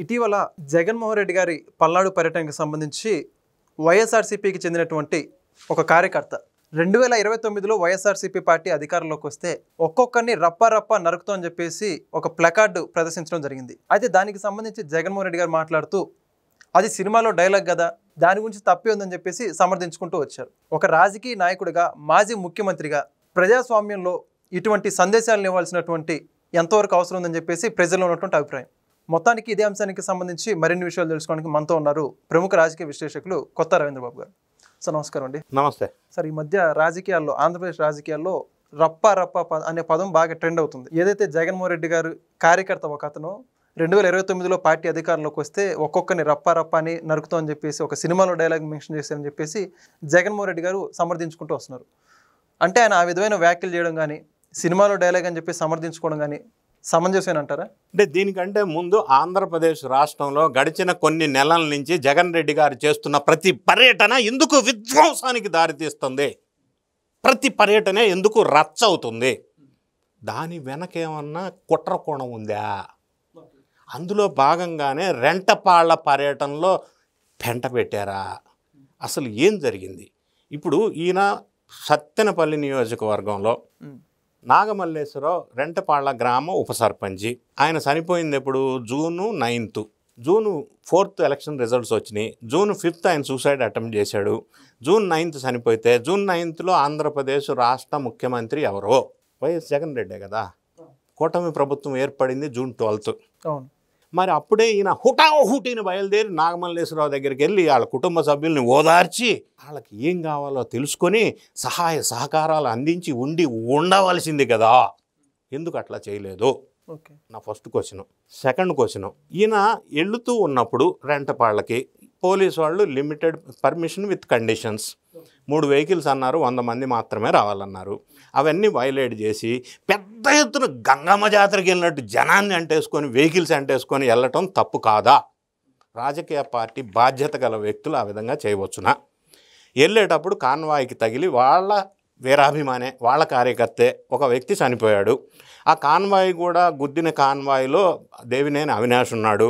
ఇటీవల జగన్మోహన్ రెడ్డి గారి పల్నాడు పర్యటనకు సంబంధించి వైఎస్ఆర్సీపీకి చెందినటువంటి ఒక కార్యకర్త 2029లో వైఎస్ఆర్సీపీ పార్టీ అధికారంలోకి వస్తే ఒక్కొక్కరిని రప్ప నరుకుతో అని చెప్పేసి ఒక ప్లకార్డు ప్రదర్శించడం జరిగింది. అయితే దానికి సంబంధించి జగన్మోహన్ రెడ్డి గారు మాట్లాడుతూ అది సినిమాలో డైలాగ్ కదా, దాని గురించి తప్పే ఉందని చెప్పేసి సమర్థించుకుంటూ వచ్చారు. ఒక రాజకీయ నాయకుడిగా, మాజీ ముఖ్యమంత్రిగా ప్రజాస్వామ్యంలో ఇటువంటి సందేశాలను ఇవ్వాల్సినటువంటి ఎంతవరకు అవసరం ఉందని చెప్పేసి ప్రజల్లో ఉన్నటువంటి అభిప్రాయం. మొత్తానికి ఇదే అంశానికి సంబంధించి మరిన్ని విషయాలు తెలుసుకోవడానికి మనతో ఉన్నారు ప్రముఖ రాజకీయ విశ్లేషకులు కొత్త రవీంద్రబాబు గారు. సార్ నమస్కారం అండి. నమస్తే సార్, ఈ మధ్య రాజకీయాల్లో, ఆంధ్రప్రదేశ్ రాజకీయాల్లో రప్ప అనే పదం బాగా ట్రెండ్ అవుతుంది. ఏదైతే జగన్మోహన్ రెడ్డి గారు కార్యకర్త ఒక అతను 2029లో పార్టీ అధికారంలోకి వస్తే ఒక్కొక్కరిని రప్ప అని నరుకుతో అని చెప్పేసి ఒక సినిమాలో డైలాగ్ మెన్షన్ చేశారని చెప్పేసి జగన్మోహన్ రెడ్డి గారు సమర్థించుకుంటూ వస్తున్నారు. అంటే ఆయన ఆ విధమైన వ్యాఖ్యలు చేయడం కానీ, సినిమాలో డైలాగ్ అని చెప్పి సమర్థించుకోవడం కానీ సమంజసమేనా అంటారా? అంటే దీనికంటే ముందు ఆంధ్రప్రదేశ్ రాష్ట్రంలో గడిచిన కొన్ని నెలల నుంచి జగన్ రెడ్డి గారు చేస్తున్న ప్రతి పర్యటన ఎందుకు విధ్వంసానికి దారితీస్తుంది, ప్రతి పర్యటన ఎందుకు రచ్చ అవుతుంది, దాని వెనకేమన్నా కుట్ర కోణం ఉందా? అందులో భాగంగానే రెంటపాళ్ల పర్యటనలో పెంట పెట్టారా? అసలు ఏం జరిగింది? ఇప్పుడు ఈయన సత్తెనపల్లి నియోజకవర్గంలో నాగమల్లేశ్వరరావు రెంటపాళ్ల గ్రామ ఉప సర్పంచి. ఆయన చనిపోయింది ఎప్పుడు? జూన్ 9. జూన్ 4 ఎలక్షన్ రిజల్ట్స్ వచ్చినాయి. జూన్ 5 ఆయన సూసైడ్ అటెంప్ట్ చేశాడు. జూన్ 9 చనిపోతే జూన్ 9లో ఆంధ్రప్రదేశ్ రాష్ట్ర ముఖ్యమంత్రి ఎవరో? వైఎస్ జగన్ రెడ్డే కదా. కూటమి ప్రభుత్వం ఏర్పడింది జూన్ 12. అవును. మరి అప్పుడే ఈయన హుటాహుటిని బయలుదేరి నాగమల్లేశ్వరరావు దగ్గరికి వెళ్ళి వాళ్ళ కుటుంబ సభ్యుల్ని ఓదార్చి వాళ్ళకి ఏం కావాలో తెలుసుకొని సహాయ సహకారాలు అందించి ఉండవలసింది కదా. ఎందుకు అట్లా చేయలేదు? నా ఫస్ట్ క్వశ్చన్. సెకండ్ క్వశ్చన్, ఈయన వెళుతూ ఉన్నప్పుడు రెంటపాళ్ళకి పోలీసు వాళ్ళు limited permission with conditions, 3 vehicles అన్నారు, 100 మంది మాత్రమే రావాలన్నారు. అవన్నీ వైలేట్ చేసి పెద్ద ఎత్తున గంగమ్మ జాతరకి వెళ్ళినట్టు జనాన్ని అంటేసుకొని, వెహికల్స్ అంటేసుకొని వెళ్ళటం తప్పు కాదా? రాజకీయ పార్టీ బాధ్యత గల వ్యక్తులు ఆ విధంగా చేయవచ్చునా? వెళ్ళేటప్పుడు కాన్వాయ్కి తగిలి వాళ్ళ వీరాభిమానే, వాళ్ళ కార్యకర్తే ఒక వ్యక్తి చనిపోయాడు. ఆ కాన్వాయ్ కూడా గుద్దిన కాన్వాయ్లో దేవినేని అవినాష్ ఉన్నాడు.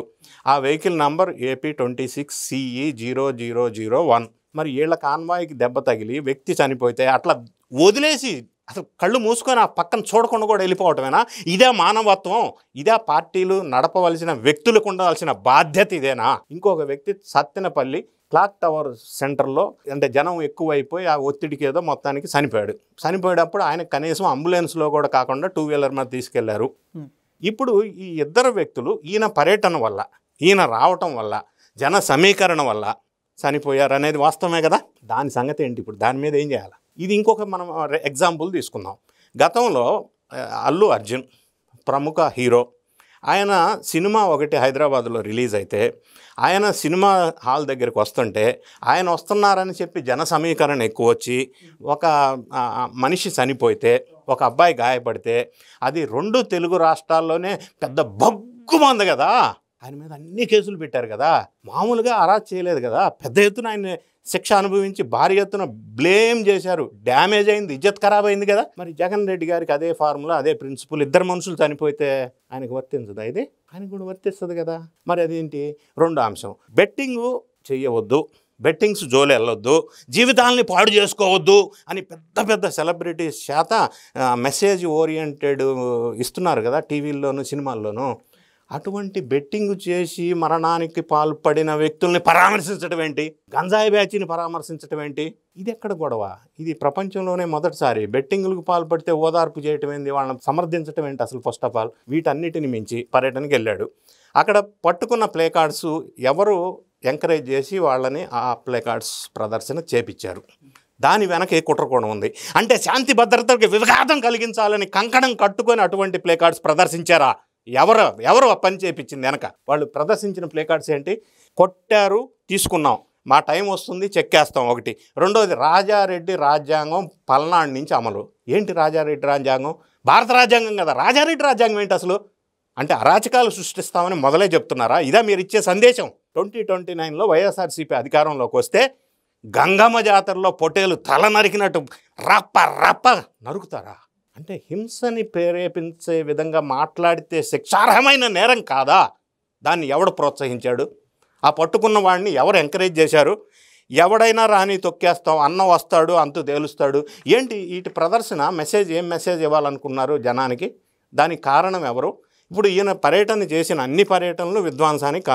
ఆ వెహికల్ నంబర్ AP 26CE0001. మరి వీళ్ళ కాన్వాయ్కి దెబ్బ తగిలి వ్యక్తి చనిపోతే అట్లా వదిలేసి అసలు కళ్ళు మూసుకొని ఆ పక్కన చూడకుండా కూడా వెళ్ళిపోవటమేనా? ఇదే మానవత్వం? ఇదే పార్టీలు నడపవలసిన వ్యక్తులకు ఉండవలసిన బాధ్యత ఇదేనా? ఇంకొక వ్యక్తి సత్తెనపల్లి క్లాక్ టవర్ సెంటర్లో అంటే జనం ఎక్కువైపోయి ఆ ఒత్తిడికి ఏదో మొత్తానికి చనిపోయాడు. చనిపోయేటప్పుడు ఆయన కనీసం అంబులెన్స్లో కూడా కాకుండా 2 వీలర్ మీద తీసుకెళ్లారు. ఇప్పుడు ఈ ఇద్దరు వ్యక్తులు ఈయన పర్యటన వల్ల, ఈయన రావటం వల్ల, జన సమీకరణ వల్ల చనిపోయారు అనేది వాస్తవమే కదా. దాని సంగతి ఏంటి? ఇప్పుడు దాని మీద ఏం చేయాలి? ఇది ఇంకొక మనం ఎగ్జాంపుల్ తీసుకుందాం. గతంలో అల్లు అర్జున్ ప్రముఖ హీరో, ఆయన సినిమా ఒకటి హైదరాబాద్లో రిలీజ్ అయితే ఆయన సినిమా హాల్ దగ్గరికి వస్తుంటే ఆయన వస్తున్నారని చెప్పి జన సమీకరణ ఎక్కువ వచ్చి ఒక మనిషి చనిపోతే, ఒక అబ్బాయి గాయపడితే అది 2 తెలుగు రాష్ట్రాల్లోనే పెద్ద బగ్గుమంది కదా. ఆయన మీద అన్ని కేసులు పెట్టారు కదా. మామూలుగా అరెస్ట్ చేయలేదు కదా. పెద్ద ఎత్తున ఆయన శిక్ష అనుభవించి భారీ ఎత్తున బ్లేమ్ చేశారు. డ్యామేజ్ అయింది, ఇజ్జత్ ఖరాబ్ అయింది కదా. మరి జగన్ రెడ్డి గారికి అదే ఫార్ములా, అదే ప్రిన్సిపల్. ఇద్దరు మనుషులు చనిపోతే ఆయనకు వర్తించదా? ఇది ఆయనకు కూడా వర్తిస్తుంది కదా. మరి అదేంటి? 2 అంశం, బెట్టింగు చెయ్యవద్దు, బెట్టింగ్స్ జోలు వెళ్ళొద్దు, జీవితాలని పాడు చేసుకోవద్దు అని పెద్ద పెద్ద సెలబ్రిటీస్ చేత మెసేజ్ ఓరియంటెడ్ ఇస్తున్నారు కదా టీవీల్లోనూ సినిమాల్లోనూ. అటువంటి బెట్టింగ్ చేసి మరణానికి పాల్పడిన వ్యక్తుల్ని పరామర్శించడం ఏంటి? గంజాయి బ్యాచ్ని పరామర్శించడం ఏంటి? ఇది ఎక్కడ గొడవ? ఇది ప్రపంచంలోనే మొదటిసారి. బెట్టింగ్లకు పాల్పడితే ఓదార్పు చేయటం ఏంది, వాళ్ళని సమర్థించడం ఏంటి అసలు? ఫస్ట్ ఆఫ్ ఆల్ వీటన్నిటిని మించి పర్యటనకి వెళ్ళాడు. అక్కడ పట్టుకున్న ప్లే కార్డ్స్ ఎవరు ఎంకరేజ్ చేసి వాళ్ళని ఆ ప్లే కార్డ్స్ ప్రదర్శన చేపించారు. దాని వెనక ఏ కుట్రకోణం ఉంది అంటే శాంతి భద్రతలకు విఘాతం కలిగించాలని కంకణం కట్టుకొని అటువంటి ప్లే కార్డ్స్ ప్రదర్శించారా? ఎవరు పని చేయించింది వెనక? వాళ్ళు ప్రదర్శించిన ప్లే కార్డ్స్ ఏంటి? కొట్టారు, తీసుకున్నాం, మా టైం వస్తుంది, చెక్కేస్తాం ఒకటి. రెండోది, రాజారెడ్డి రాజ్యాంగం పల్నాడు నుంచి అమలు. ఏంటి రాజారెడ్డి రాజ్యాంగం? భారత రాజ్యాంగం కదా. రాజారెడ్డి రాజ్యాంగం ఏంటి అసలు? అంటే అరాచకాలు సృష్టిస్తామని మొదలే చెప్తున్నారా? ఇదా మీరు ఇచ్చే సందేశం? 2029లో వైఎస్ఆర్సీపీ అధికారంలోకి వస్తే గంగమ్మ జాతరలో పొట్టేలు తల నరికినట్టు రప్ప నరుకుతారా? అంటే హింసని ప్రేరేపించే విధంగా మాట్లాడితే శిక్షార్హమైన నేరం కాదా? దాన్ని ఎవడు ప్రోత్సహించాడు? ఆ పట్టుకున్న వాడిని ఎవరు ఎంకరేజ్ చేశారు? ఎవడైనా రాని తొక్కేస్తాం, అన్న వస్తాడు అంతు తేలుస్తాడు ఏంటి? వీటి ప్రదర్శన ఏం మెసేజ్ ఇవ్వాలనుకున్నారు జనానికి? దానికి కారణం ఎవరు? ఇప్పుడు ఈయన పర్యటన చేసిన అన్ని పర్యటనలు విధ్వంసానికి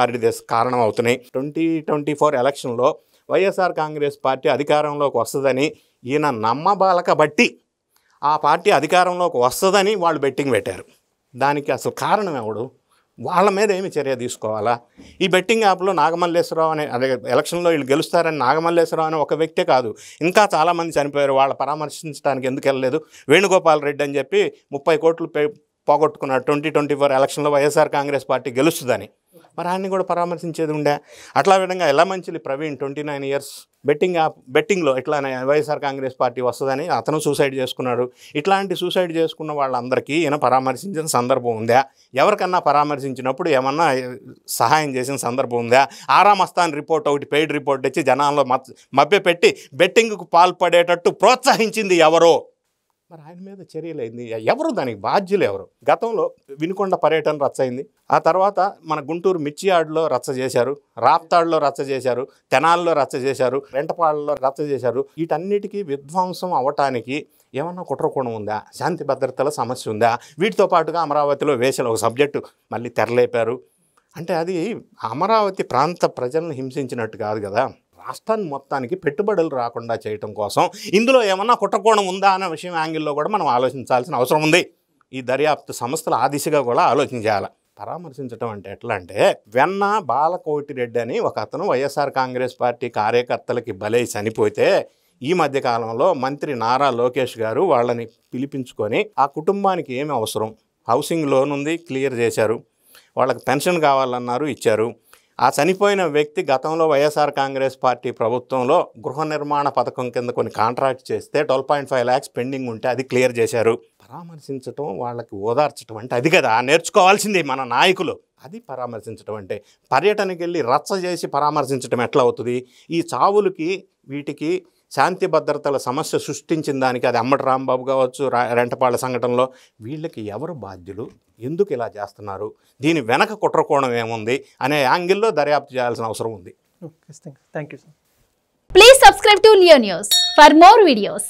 కారణం అవుతున్నాయి. 2024 ఎలక్షన్లో వైఎస్ఆర్ కాంగ్రెస్ పార్టీ అధికారంలోకి వస్తుందని ఈయన నమ్మబాలక బట్టి ఆ పార్టీ అధికారంలోకి వస్తుందని వాళ్ళు బెట్టింగ్ పెట్టారు. దానికి అసలు కారణం ఎవడు? వాళ్ళ మీద ఏమి చర్య తీసుకోవాలా? ఈ బెట్టింగ్ యాప్లో నాగమల్లేశ్వరరావు అనే అదే ఎలక్షన్లో వీళ్ళు గెలుస్తారని నాగమల్లేశ్వరరావు అనే ఒక వ్యక్తే కాదు, ఇంకా చాలామంది చనిపోయారు. వాళ్ళ పరామర్శించడానికి ఎందుకు వెళ్ళలేదు? వేణుగోపాల్ రెడ్డి అని చెప్పి 30 కోట్లు పోగొట్టుకున్నాడు 2024 ఎలక్షన్లో వైఎస్ఆర్ కాంగ్రెస్ పార్టీ గెలుస్తుందని. మరి ఆయన్ని కూడా పరామర్శించేది ఉండే. అట్లా విధంగా ఎల్లమంచిలి ప్రవీణ్ 29 ఇయర్స్ బెట్టింగ్లో ఇట్లానే వైఎస్ఆర్ కాంగ్రెస్ పార్టీ వస్తుందని అతను సూసైడ్ చేసుకున్నాడు. ఇట్లాంటి సూసైడ్ చేసుకున్న వాళ్ళందరికీ ఈయన పరామర్శించిన సందర్భం ఉందా? ఎవరికన్నా పరామర్శించినప్పుడు ఏమన్నా సహాయం చేసిన సందర్భం ఉందా? ఆరా మస్తాన్ రిపోర్ట్ ఒకటి పెయిడ్ రిపోర్ట్ ఇచ్చి జనాల్లో మభ్యపెట్టి బెట్టింగ్కు పాల్పడేటట్టు ప్రోత్సహించింది ఎవరో? మరి ఆయన మీద చర్యలైంది ఎవరు? దానికి బాధ్యులు ఎవరు? గతంలో వినుకొండ పర్యటన రచ్చ అయింది. ఆ తర్వాత మన గుంటూరు మిర్చియాడ్లో రచ్చ చేశారు, రాప్తాడ్లో రచ్చ చేశారు, తెనాల్లో రచ్చ చేశారు, రెంటపాళ్ళలో రచ్చ చేశారు. వీటన్నిటికీ విధ్వంసం అవటానికి ఏమన్నా కుట్రకోణం ఉందా? శాంతి భద్రతల సమస్య ఉందా? వీటితో పాటుగా అమరావతిలో వేసిన ఒక సబ్జెక్టు మళ్ళీ తెరలేపారు. అంటే అది అమరావతి ప్రాంత ప్రజలను హింసించినట్టు కాదు కదా, రాష్ట్రాన్ని మొత్తానికి పెట్టుబడులు రాకుండా చేయటం కోసం ఇందులో ఏమన్నా కుట్రకోణం ఉందా అనే విషయం యాంగిల్లో కూడా మనం ఆలోచించాల్సిన అవసరం ఉంది. ఈ దర్యాప్తు సంస్థలు ఆ దిశగా కూడా ఆలోచించాలి. పరామర్శించడం అంటే ఎట్లా అంటే, వెన్న బాలకోటిరెడ్డి అని ఒక అతను వైఎస్ఆర్ కాంగ్రెస్ పార్టీ కార్యకర్తలకి బలై చనిపోతే ఈ మధ్యకాలంలో మంత్రి నారా లోకేష్ గారు వాళ్ళని పిలిపించుకొని ఆ కుటుంబానికి ఏమి అవసరం, హౌసింగ్ లోన్ ఉంది క్లియర్ చేశారు, వాళ్ళకి పెన్షన్ కావాలన్నారు ఇచ్చారు. ఆ చనిపోయిన వ్యక్తి గతంలో వైఎస్ఆర్ కాంగ్రెస్ పార్టీ ప్రభుత్వంలో గృహ నిర్మాణ పథకం కింద కొన్ని కాంట్రాక్ట్ చేస్తే 12.5 lakhs పెండింగ్ ఉంటే అది క్లియర్ చేశారు. పరామర్శించడం, వాళ్ళకి ఓదార్చడం అంటే అది కదా నేర్చుకోవాల్సింది మన నాయకులు. అది పరామర్శించడం అంటే. పర్యటనకి వెళ్ళి రచ్చ చేసి పరామర్శించడం ఎట్లా అవుతుంది? ఈ చావులకి వీటికి శాంతి భద్రతల సమస్య సృష్టించిన దానికి అది అంబటి రాంబాబు కావచ్చు, రెంటపాళ్ళ సంఘటనలో వీళ్ళకి ఎవరు బాధ్యులు? ఎందుకు ఇలా చేస్తున్నారు? దీని వెనక కుట్రకోణం ఏముంది అనే యాంగిల్లో దర్యాప్తు చేయాల్సిన అవసరం ఉంది. Thank you sir. Please subscribe to Leo News for more videos.